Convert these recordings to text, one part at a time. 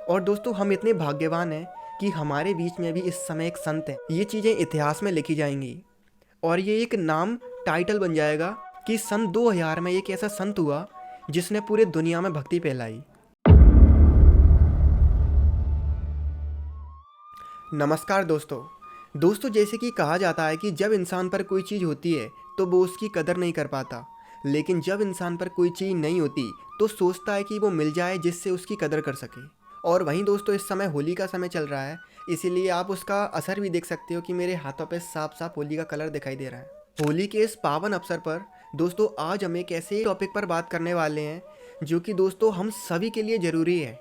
और दोस्तों हम इतने भाग्यवान हैं कि हमारे बीच में भी इस समय एक संत है। ये चीज़ें इतिहास में लिखी जाएंगी और ये एक नाम टाइटल बन जाएगा कि सन 2000 में एक ऐसा संत हुआ जिसने पूरे दुनिया में भक्ति फैलाई। नमस्कार दोस्तों जैसे कि कहा जाता है कि जब इंसान पर कोई चीज़ होती है तो वो उसकी कदर नहीं कर पाता, लेकिन जब इंसान पर कोई चीज़ नहीं होती तो सोचता है कि वो मिल जाए जिससे उसकी कदर कर सके। और वहीं दोस्तों इस समय होली का समय चल रहा है, इसीलिए आप उसका असर भी देख सकते हो कि मेरे हाथों पे साफ साफ होली का कलर दिखाई दे रहा है। होली के इस पावन अवसर पर दोस्तों आज हम एक ऐसे टॉपिक पर बात करने वाले हैं जो कि दोस्तों हम सभी के लिए ज़रूरी है।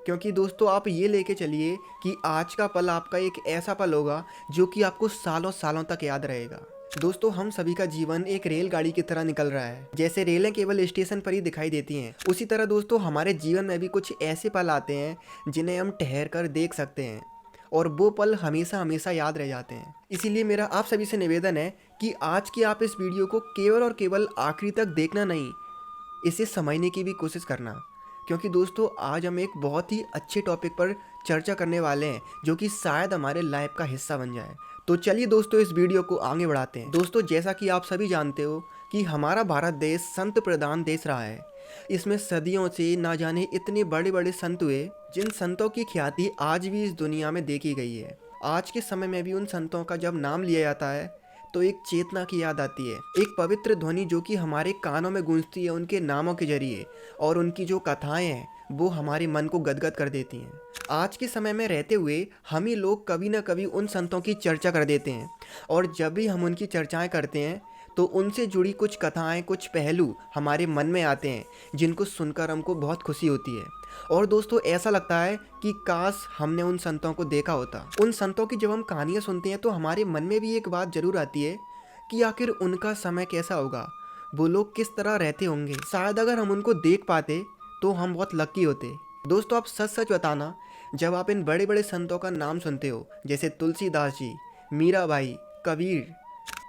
क्योंकि दोस्तों आप ये लेके चलिए कि आज का पल आपका एक ऐसा पल होगा जो कि आपको सालों सालों तक याद रहेगा। दोस्तों हम सभी का जीवन एक रेलगाड़ी की तरह निकल रहा है। जैसे रेलें केवल स्टेशन पर ही दिखाई देती हैं, उसी तरह दोस्तों हमारे जीवन में भी कुछ ऐसे पल आते हैं जिन्हें हम ठहर कर देख सकते हैं और वो पल हमेशा हमेशा याद रह जाते हैं। इसीलिए मेरा आप सभी से निवेदन है कि आज की आप इस वीडियो को केवल और केवल आखिरी तक देखना नहीं, इसे समझने की भी कोशिश करना, क्योंकि दोस्तों आज हम एक बहुत ही अच्छे टॉपिक पर चर्चा करने वाले हैं जो कि शायद हमारे लाइफ का हिस्सा बन जाए। तो चलिए दोस्तों इस वीडियो को आगे बढ़ाते हैं। दोस्तों जैसा कि आप सभी जानते हो कि हमारा भारत देश संत प्रधान देश रहा है। इसमें सदियों से ना जाने इतने बड़े बड़े संत हुए जिन संतों की ख्याति आज भी इस दुनिया में देखी गई है। आज के समय में भी उन संतों का जब नाम लिया जाता है तो एक चेतना की याद आती है, एक पवित्र ध्वनि जो कि हमारे कानों में गूंजती है उनके नामों के जरिए, और उनकी जो कथाएं हैं वो हमारे मन को गदगद कर देती हैं। आज के समय में रहते हुए हम ही लोग कभी ना कभी उन संतों की चर्चा कर देते हैं, और जब भी हम उनकी चर्चाएं करते हैं तो उनसे जुड़ी कुछ कथाएं, कुछ पहलू हमारे मन में आते हैं जिनको सुनकर हमको बहुत खुशी होती है। और दोस्तों ऐसा लगता है कि काश हमने उन संतों को देखा होता। उन संतों की जब हम कहानियाँ सुनते हैं तो हमारे मन में भी एक बात जरूर आती है कि आखिर उनका समय कैसा होगा, वो लोग किस तरह रहते होंगे। शायद अगर हम उनको देख पाते तो हम बहुत लकी होते। दोस्तों आप सच सच बताना, जब आप इन बड़े बड़े संतों का नाम सुनते हो जैसे तुलसीदास जी, मीराबाई, कबीर,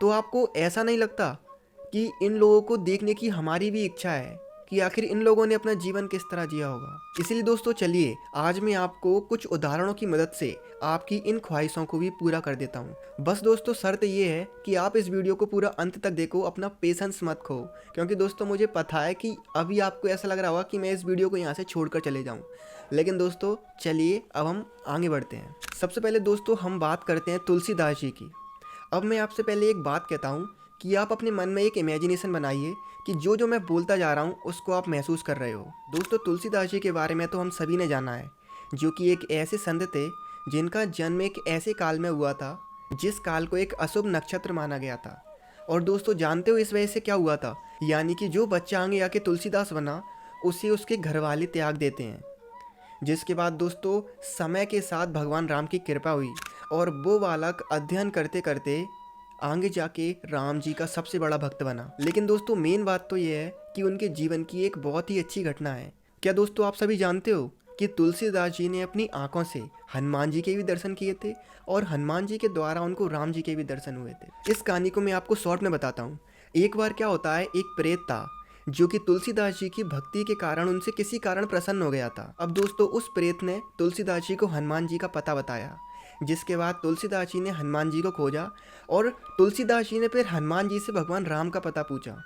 तो आपको ऐसा नहीं लगता कि इन लोगों को देखने की हमारी भी इच्छा है कि आखिर इन लोगों ने अपना जीवन किस तरह जिया होगा। इसीलिए दोस्तों चलिए आज मैं आपको कुछ उदाहरणों की मदद से आपकी इन ख्वाहिशों को भी पूरा कर देता हूँ। बस दोस्तों शर्त ये है कि आप इस वीडियो को पूरा अंत तक देखो, अपना पेशेंस मत खो, क्योंकि दोस्तों मुझे पता है कि अभी आपको ऐसा लग रहा होगा कि मैं इस वीडियो को यहाँ से छोड़कर चले जाऊँ। लेकिन दोस्तों चलिए अब हम आगे बढ़ते हैं। सबसे पहले दोस्तों हम बात करते हैं तुलसीदास जी की। अब मैं आपसे पहले एक बात कहता हूँ कि आप अपने मन में एक इमेजिनेशन बनाइए कि जो जो मैं बोलता जा रहा हूँ उसको आप महसूस कर रहे हो। दोस्तों तुलसीदास जी के बारे में तो हम सभी ने जाना है, जो कि एक ऐसे संत थे जिनका जन्म एक ऐसे काल में हुआ था जिस काल को एक अशुभ नक्षत्र माना गया था। और दोस्तों जानते हो इस वजह से क्या हुआ था, यानी कि जो बच्चा आगे आके तुलसीदास बना उसे उसके घर वाले त्याग देते हैं। जिसके बाद दोस्तों समय के साथ भगवान राम की कृपा हुई और वो बालक अध्ययन करते करते आगे जाके राम जी का सबसे बड़ा भक्त बना। लेकिन दोस्तों मेन बात तो ये है कि उनके जीवन की एक बहुत ही अच्छी घटना है। क्या दोस्तों आप सभी जानते हो कि तुलसीदास जी ने अपनी आंखों से हनुमान जी के भी दर्शन किए थे और हनुमान जी के द्वारा उनको राम जी के भी दर्शन हुए थे। इस कहानी को मैं आपको शॉर्ट में बताता हूँ। एक बार क्या होता है, एक प्रेत था जो कि तुलसीदास जी की भक्ति के कारण उनसे किसी कारण प्रसन्न हो गया था। अब दोस्तों उस प्रेत ने तुलसीदास जी को हनुमान जी का पता बताया, जिसके बाद तुलसीदास जी ने हनुमान जी को खोजा और तुलसीदास जी ने फिर हनुमान जी से भगवान राम का पता पूछा।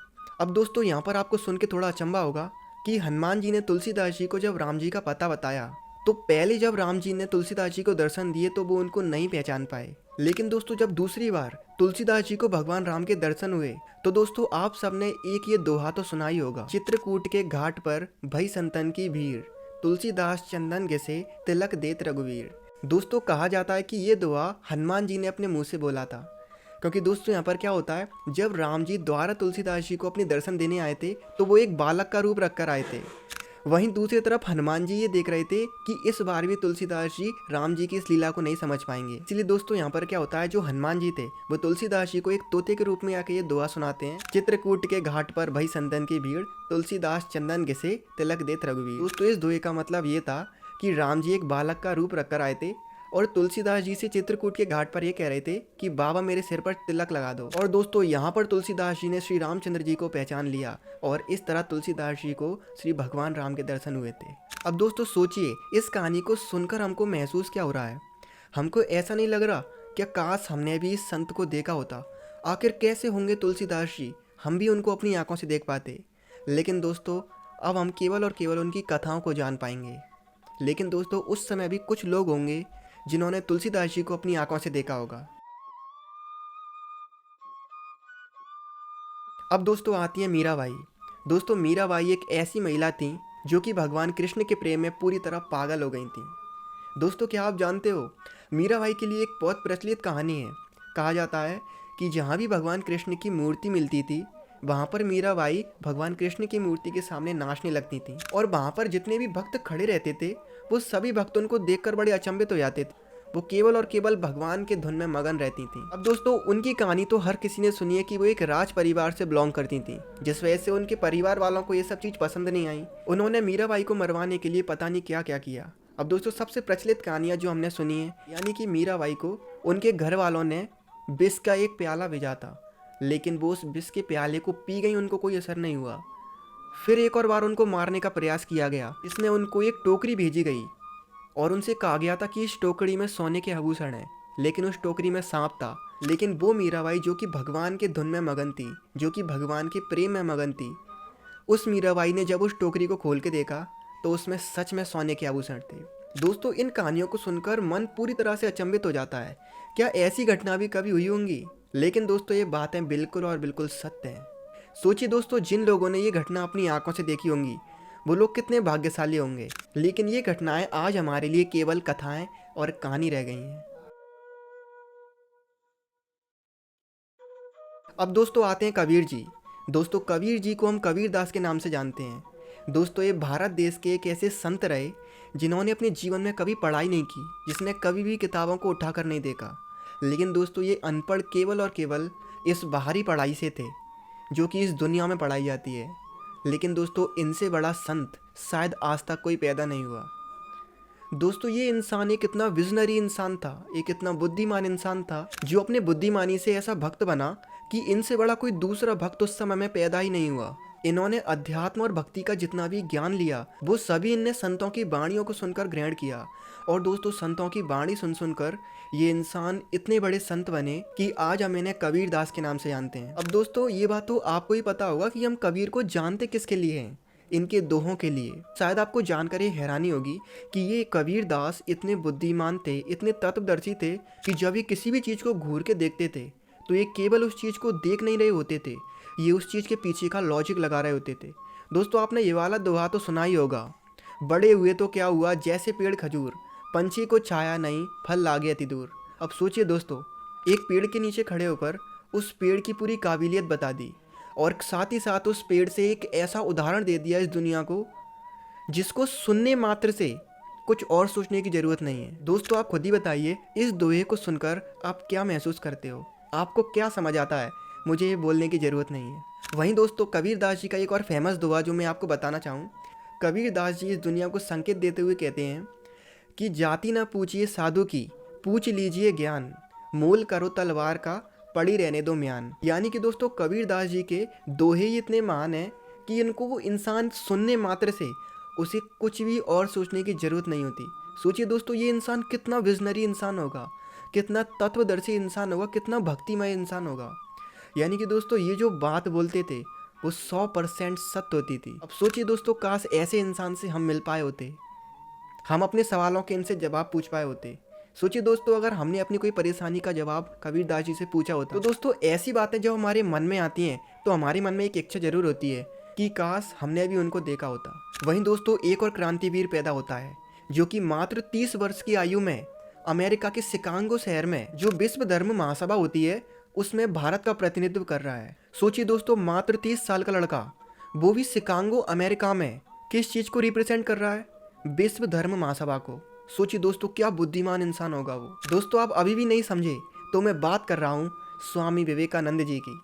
अब दोस्तों यहाँ पर आपको सुन के थोड़ा अचंभा होगा कि हनुमान जी ने तुलसीदास जी को जब राम जी का पता बताया तो पहले जब राम जी ने तुलसीदास जी को दर्शन दिए तो वो उनको नहीं पहचान पाए। लेकिन दोस्तों जब दूसरी बार तुलसीदास जी को भगवान राम के दर्शन हुए तो दोस्तों आप सबने एक ये दोहा तो सुना ही होगा, चित्रकूट के घाट पर भई संतन की भीड़, तुलसीदास चंदन घिसे तिलक देत रघुवीर। दोस्तों कहा जाता है कि ये दुआ हनुमान जी ने अपने मुंह से बोला था, क्योंकि दोस्तों यहाँ पर क्या होता है, जब राम जी द्वारा तुलसीदास जी को अपने दर्शन देने आए थे तो वो एक बालक का रूप रखकर आए थे। वहीं दूसरी तरफ हनुमान जी ये देख रहे थे कि इस बार भी तुलसीदास जी राम जी की इस लीला को नहीं समझ पाएंगे। इसलिए दोस्तों यहाँ पर क्या होता है, जो हनुमान जी थे वो तुलसीदास जी को एक तोते के रूप में आके ये दुआ सुनाते हैं, चित्रकूट के घाट पर भई संतन की भीड़, तुलसीदास चंदन घिसे तिलक देत रघुवीर। दोस्तों इस दुए का मतलब ये था कि राम जी एक बालक का रूप रखकर आए थे और तुलसीदास जी से चित्रकूट के घाट पर ये कह रहे थे कि बाबा मेरे सिर पर तिलक लगा दो। और दोस्तों यहाँ पर तुलसीदास जी ने श्री रामचंद्र जी को पहचान लिया और इस तरह तुलसीदास जी को श्री भगवान राम के दर्शन हुए थे। अब दोस्तों सोचिए, इस कहानी को सुनकर हमको महसूस क्या हो रहा है? हमको ऐसा नहीं लग रहा क्या काश हमने भी इस संत को देखा होता? आखिर कैसे होंगे तुलसीदास जी, हम भी उनको अपनी आंखों से देख पाते। लेकिन दोस्तों, अब हम केवल और केवल उनकी कथाओं को जान पाएंगे। लेकिन दोस्तों, उस समय भी कुछ लोग होंगे जिन्होंने तुलसीदास जी को अपनी आंखों से देखा होगा। अब दोस्तों आती है मीराबाई। दोस्तों, मीराबाई एक ऐसी महिला थी जो कि भगवान कृष्ण के प्रेम में पूरी तरह पागल हो गई थी। दोस्तों, क्या आप जानते हो, मीराबाई के लिए एक बहुत प्रचलित कहानी है। कहा जाता है कि जहाँ भी भगवान कृष्ण की मूर्ति मिलती थी, वहाँ पर मीराबाई भगवान कृष्ण की मूर्ति के सामने नाचने लगती थी। और वहाँ पर जितने भी भक्त खड़े रहते थे, वो सभी भक्त उनको देखकर बड़े अचंभित हो जाते थे। वो केवल और केवल भगवान के धुन में मगन रहती थी। अब दोस्तों, उनकी कहानी तो हर किसी ने सुनी है कि वो एक राज परिवार से बिलोंग करती थी, जिस वजह से उनके परिवार वालों को ये सब चीज़ पसंद नहीं आई। उन्होंने मीराबाई को मरवाने के लिए पता नहीं क्या क्या किया। अब दोस्तों, सबसे प्रचलित कहानियाँ जो हमने सुनी है, यानी कि मीराबाई को उनके घर वालों ने विष का एक प्याला भेजा था, लेकिन वो उस विष के प्याले को पी गई, उनको कोई असर नहीं हुआ। फिर एक और बार उनको मारने का प्रयास किया गया। इसमें उनको एक टोकरी भेजी गई और उनसे कहा गया था कि इस टोकरी में सोने के आभूषण हैं, लेकिन उस टोकरी में सांप था। लेकिन वो मीराबाई जो कि भगवान के धुन में मगन थी, जो कि भगवान के प्रेम में मगन थी, उस मीराबाई ने जब उस टोकरी को खोल के देखा तो उसमें सच में सोने के आभूषण थे। दोस्तों, इन कहानियों को सुनकर मन पूरी तरह से अचंभित हो जाता है। क्या ऐसी घटना भी कभी हुई होंगी? लेकिन दोस्तों, ये बातें बिल्कुल और बिल्कुल सत्य हैं। सोचिए दोस्तों, जिन लोगों ने ये घटना अपनी आंखों से देखी होंगी, वो लोग कितने भाग्यशाली होंगे। लेकिन ये घटनाएं आज हमारे लिए केवल कथाएं और कहानी रह गई हैं। अब दोस्तों आते हैं कबीर जी। दोस्तों, कबीर जी को हम कबीर दास के नाम से जानते हैं। दोस्तों, ये भारत देश के एक ऐसे संत रहे जिन्होंने अपने जीवन में कभी पढ़ाई नहीं की, जिसने कभी भी किताबों को उठाकर नहीं देखा। लेकिन दोस्तों, ये अनपढ़ केवल और केवल इस बाहरी पढ़ाई से थे जो कि इस दुनिया में पढ़ाई जाती है। लेकिन दोस्तों, इनसे बड़ा संत शायद आज तक कोई पैदा नहीं हुआ। दोस्तों, ये इंसान एक इतना विजनरी इंसान था, एक इतना बुद्धिमान इंसान था, जो अपने बुद्धिमानी से ऐसा भक्त बना कि इनसे बड़ा कोई दूसरा भक्त उस समय में पैदा ही नहीं हुआ। इन्होंने अध्यात्म और भक्ति का जितना भी ज्ञान लिया, वो सभी इनने संतों की वाणियों को सुनकर ग्रहण किया। और दोस्तों, संतों की वाणी सुन सुनकर ये इंसान इतने बड़े संत बने कि आज हम इन्हें कबीर दास के नाम से जानते हैं। अब दोस्तों, ये बात तो आपको ही पता होगा कि हम कबीर को जानते किसके लिए हैं, इनके दोहों के लिए। शायद आपको जानकर ये हैरानी होगी कि ये कबीर दास इतने बुद्धिमान थे, इतने तत्वदर्शी थे कि जब ये किसी भी चीज़ को घूर के देखते थे तो ये केवल उस चीज़ को देख नहीं रहे होते थे, ये उस चीज़ के पीछे का लॉजिक लगा रहे होते थे। दोस्तों, आपने ये वाला दोहा तो सुना ही होगा, बड़े हुए तो क्या हुआ जैसे पेड़ खजूर, पंछी को छाया नहीं फल लागे अति दूर। अब सोचिए दोस्तों, एक पेड़ के नीचे खड़े होकर उस पेड़ की पूरी काबिलियत बता दी और साथ ही साथ उस पेड़ से एक ऐसा उदाहरण दे दिया इस दुनिया को जिसको सुनने मात्र से कुछ और सोचने की ज़रूरत नहीं है। दोस्तों, आप खुद ही बताइए, इस दोहे को सुनकर आप क्या महसूस करते हो, आपको क्या समझ आता है? मुझे ये बोलने की ज़रूरत नहीं है। वहीं दोस्तों, कबीर दास जी का एक और फेमस दोहा जो मैं आपको बताना चाहूँ, कबीर दास जी इस दुनिया को संकेत देते हुए कहते हैं कि जाति ना पूछिए साधु की, पूछ लीजिए ज्ञान, मोल करो तलवार का, पड़ी रहने दो म्यान। यानी कि दोस्तों, कबीर दास जी के दोहे ही इतने महान हैं कि इनको वो इंसान सुनने मात्र से उसे कुछ भी और सोचने की ज़रूरत नहीं होती। सोचिए दोस्तों, ये इंसान कितना विजनरी इंसान होगा, कितना तत्वदर्शी इंसान होगा, कितना भक्तिमय इंसान होगा। यानी कि दोस्तों, ये जो बात बोलते थे वो 100% सत्य होती थी। अब सोचिए दोस्तों, काश ऐसे इंसान से हम मिल पाए होते, हम अपने सवालों के इनसे जवाब पूछ पाए होते। सोचिए दोस्तों, अगर हमने अपनी कोई परेशानी का जवाब कबीर दास जी से पूछा होता। तो दोस्तों, ऐसी बातें जब हमारे मन में आती हैं तो हमारे मन में एक इच्छा जरूर होती है कि काश हमने भी उनको देखा होता। वहीं दोस्तों, एक और क्रांतिवीर पैदा होता है जो कि मात्र 30 वर्ष की आयु में अमेरिका के शिकागो शहर में जो विश्व धर्म महासभा होती है उसमें भारत का प्रतिनिधित्व कर रहा है। सोचिए दोस्तों, मात्र 30 साल का लड़का, वो भी शिकागो अमेरिका में, किस चीज़ को रिप्रेजेंट कर रहा है? विश्व धर्म महासभा को। सोचिए दोस्तों, क्या बुद्धिमान इंसान होगा वो। दोस्तों, आप अभी भी नहीं समझे तो मैं बात कर रहा हूँ स्वामी विवेकानंद जी की।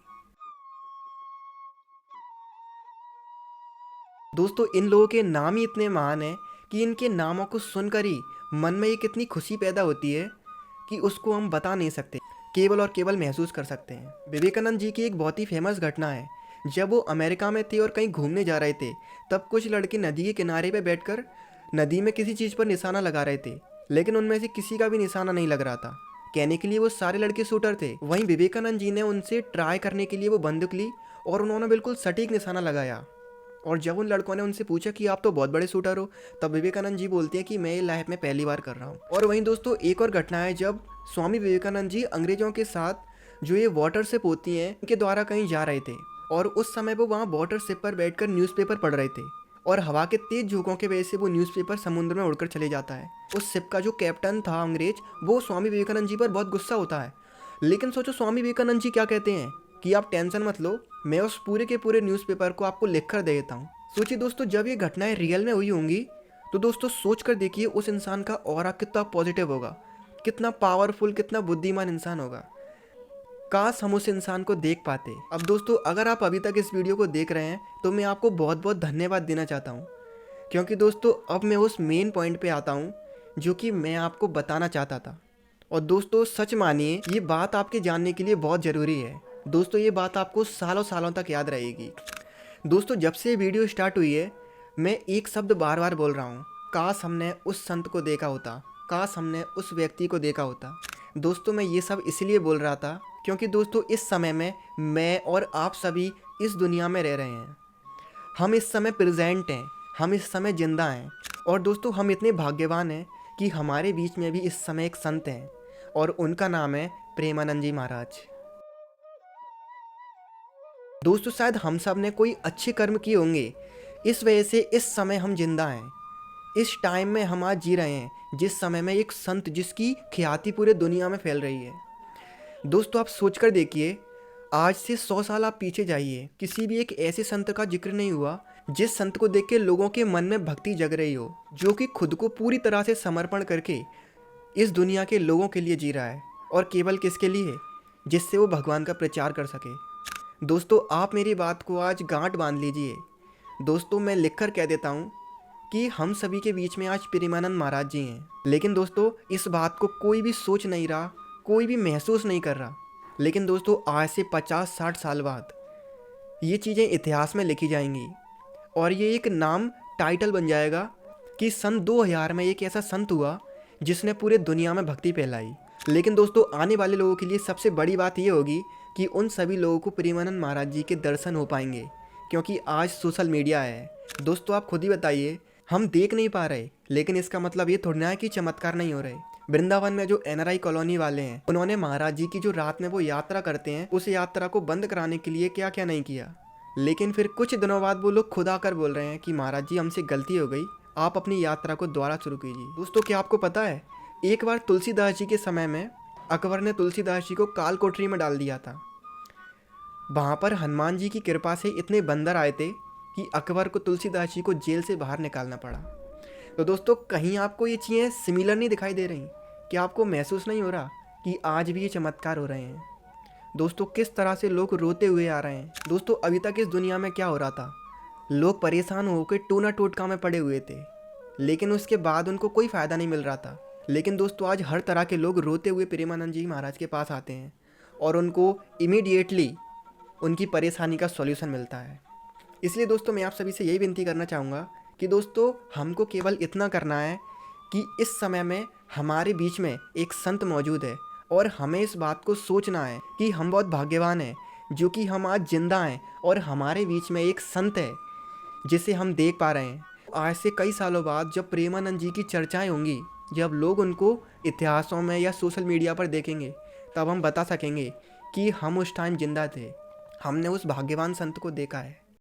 दोस्तों, इन लोगों के नाम ही इतने महान हैं कि इनके नामों को सुनकर ही मन में एक इतनी खुशी पैदा होती है कि उसको हम बता नहीं सकते, केवल और केवल महसूस कर सकते हैं। विवेकानंद जी की एक बहुत ही फेमस घटना है, जब वो अमेरिका में थे और कहीं घूमने जा रहे थे, तब कुछ लड़के नदी के किनारे पे बैठकर नदी में किसी चीज़ पर निशाना लगा रहे थे, लेकिन उनमें से किसी का भी निशाना नहीं लग रहा था। कहने के लिए वो सारे लड़के शूटर थे। वहीं विवेकानंद जी ने उनसे ट्राई करने के लिए वो बंदूक ली और उन्होंने बिल्कुल सटीक निशाना लगाया। और जब उन लड़कों ने उनसे पूछा कि आप तो बहुत बड़े शूटर हो, तब विवेकानंद जी बोलते हैं कि मैं ये लाइफ में पहली बार कर रहा हूँ। और वहीं दोस्तों एक और घटना है, जब स्वामी विवेकानंद जी अंग्रेजों के साथ जो ये वाटर शिप होती हैं उनके द्वारा कहीं जा रहे थे, और उस समय वो वहाँ वाटर शिप पर बैठकर न्यूज़पेपर पढ़ रहे थे, और हवा के तेज झोंकों की वजह से वो न्यूज़पेपर समुद्र में उड़कर चले जाता है। उस शिप का जो कैप्टन था अंग्रेज, वो स्वामी विवेकानंद जी पर बहुत गुस्सा होता है। लेकिन सोचो स्वामी विवेकानंद जी क्या कहते हैं कि आप टेंशन मत लो, मैं उस पूरे के पूरे न्यूज़पेपर को आपको लिख कर दे देता हूँ। सोचिए दोस्तों, जब ये घटनाएं रियल में हुई होंगी तो दोस्तों सोच कर देखिए उस इंसान का ऑरा कितना पॉजिटिव होगा, कितना पावरफुल, कितना बुद्धिमान इंसान होगा। काश हम उस इंसान को देख पाते। अब दोस्तों अगर आप अभी तक इस वीडियो को देख रहे हैं तो मैं आपको बहुत बहुत धन्यवाद देना चाहता हूँ, क्योंकि दोस्तों अब मैं उस मेन पॉइंट पे आता हूँ जो कि मैं आपको बताना चाहता था। और दोस्तों सच मानिए ये बात आपके जानने के लिए बहुत ज़रूरी है। दोस्तों ये बात आपको सालों सालों तक याद रहेगी। दोस्तों जब से वीडियो स्टार्ट हुई है मैं एक शब्द बार बार बोल रहा हूँ, काश हमने उस संत को देखा होता, काश हमने उस व्यक्ति को देखा होता। दोस्तों मैं ये सब इसलिए बोल रहा था क्योंकि दोस्तों इस समय में मैं और आप सभी इस दुनिया में रह रहे हैं। हम इस समय प्रेजेंट हैं, हम इस समय जिंदा हैं। और दोस्तों हम इतने भाग्यवान हैं कि हमारे बीच में भी इस समय एक संत हैं, और उनका नाम है प्रेमानंद जी महाराज। दोस्तों शायद हम सब ने कोई अच्छे कर्म किए होंगे, इस वजह से इस समय हम जिंदा हैं, इस टाइम में हम आज जी रहे हैं, जिस समय में एक संत जिसकी ख्याति पूरे दुनिया में फैल रही है। दोस्तों आप सोचकर देखिए, आज से 100 साल आप पीछे जाइए, किसी भी एक ऐसे संत का जिक्र नहीं हुआ जिस संत को देख के लोगों के मन में भक्ति जग रही हो, जो कि खुद को पूरी तरह से समर्पण करके इस दुनिया के लोगों के लिए जी रहा है। और केवल किसके लिए? जिससे वो भगवान का प्रचार कर सके। दोस्तों आप मेरी बात को आज गांठ बांध लीजिए। दोस्तों मैं लिखकर कह देता हूँ कि हम सभी के बीच में आज प्रेमानंद महाराज जी हैं। लेकिन दोस्तों इस बात को कोई भी सोच नहीं रहा, कोई भी महसूस नहीं कर रहा। लेकिन दोस्तों आज से 50-60 साल बाद ये चीज़ें इतिहास में लिखी जाएंगी, और ये एक नाम टाइटल बन जाएगा कि सन 2000 में एक ऐसा संत हुआ जिसने पूरे दुनिया में भक्ति फैलाई। लेकिन दोस्तों आने वाले लोगों के लिए सबसे बड़ी बात ये होगी कि उन सभी लोगों को प्रेमानंद महाराज जी के दर्शन हो पाएंगे, क्योंकि आज सोशल मीडिया है। दोस्तों आप खुद ही बताइए, हम देख नहीं पा रहे, लेकिन इसका मतलब ये थोड़ी ना है कि चमत्कार नहीं हो रहे। वृंदावन में जो NRI कॉलोनी वाले हैं, उन्होंने महाराज जी की जो रात में वो यात्रा करते हैं, उस यात्रा को बंद कराने के लिए क्या क्या नहीं किया। लेकिन फिर कुछ दिनों बाद वो लोग खुद आकर बोल रहे हैं कि महाराज जी हमसे गलती हो गई, आप अपनी यात्रा को दोबारा शुरू कीजिए। दोस्तों क्या आपको पता है, एक बार तुलसीदास जी के समय में अकबर ने तुलसीदास जी को काल कोठरी में डाल दिया था। वहाँ पर हनुमान जी की कृपा से इतने बंदर आए थे कि अकबर को तुलसीदास जी को जेल से बाहर निकालना पड़ा। तो दोस्तों कहीं आपको ये चीज़ें सिमिलर नहीं दिखाई दे रही? क्या आपको महसूस नहीं हो रहा कि आज भी ये चमत्कार हो रहे हैं? दोस्तों किस तरह से लोग रोते हुए आ रहे हैं। दोस्तों अभी तक इस दुनिया में क्या हो रहा था, लोग परेशान होकर टूना टोटका में पड़े हुए थे, लेकिन उसके बाद उनको कोई फ़ायदा नहीं मिल रहा था। लेकिन दोस्तों आज हर तरह के लोग रोते हुए प्रेमानंद जी महाराज के पास आते हैं, और उनको इमीडिएटली उनकी परेशानी का सॉल्यूशन मिलता है। इसलिए दोस्तों मैं आप सभी से यही विनती करना चाहूँगा कि दोस्तों हमको केवल इतना करना है कि इस समय में हमारे बीच में एक संत मौजूद है, और हमें इस बात को सोचना है कि हम बहुत भाग्यवान हैं जो कि हम आज जिंदा हैं, और हमारे बीच में एक संत है जिसे हम देख पा रहे हैं। आज से कई सालों बाद जब प्रेमानंद जी की चर्चाएं होंगी, जब लोग उनको इतिहासों में या सोशल मीडिया पर देखेंगे, तब हम बता सकेंगे कि हम उस टाइम जिंदा थे, हमने उस भाग्यवान संत को देखा है।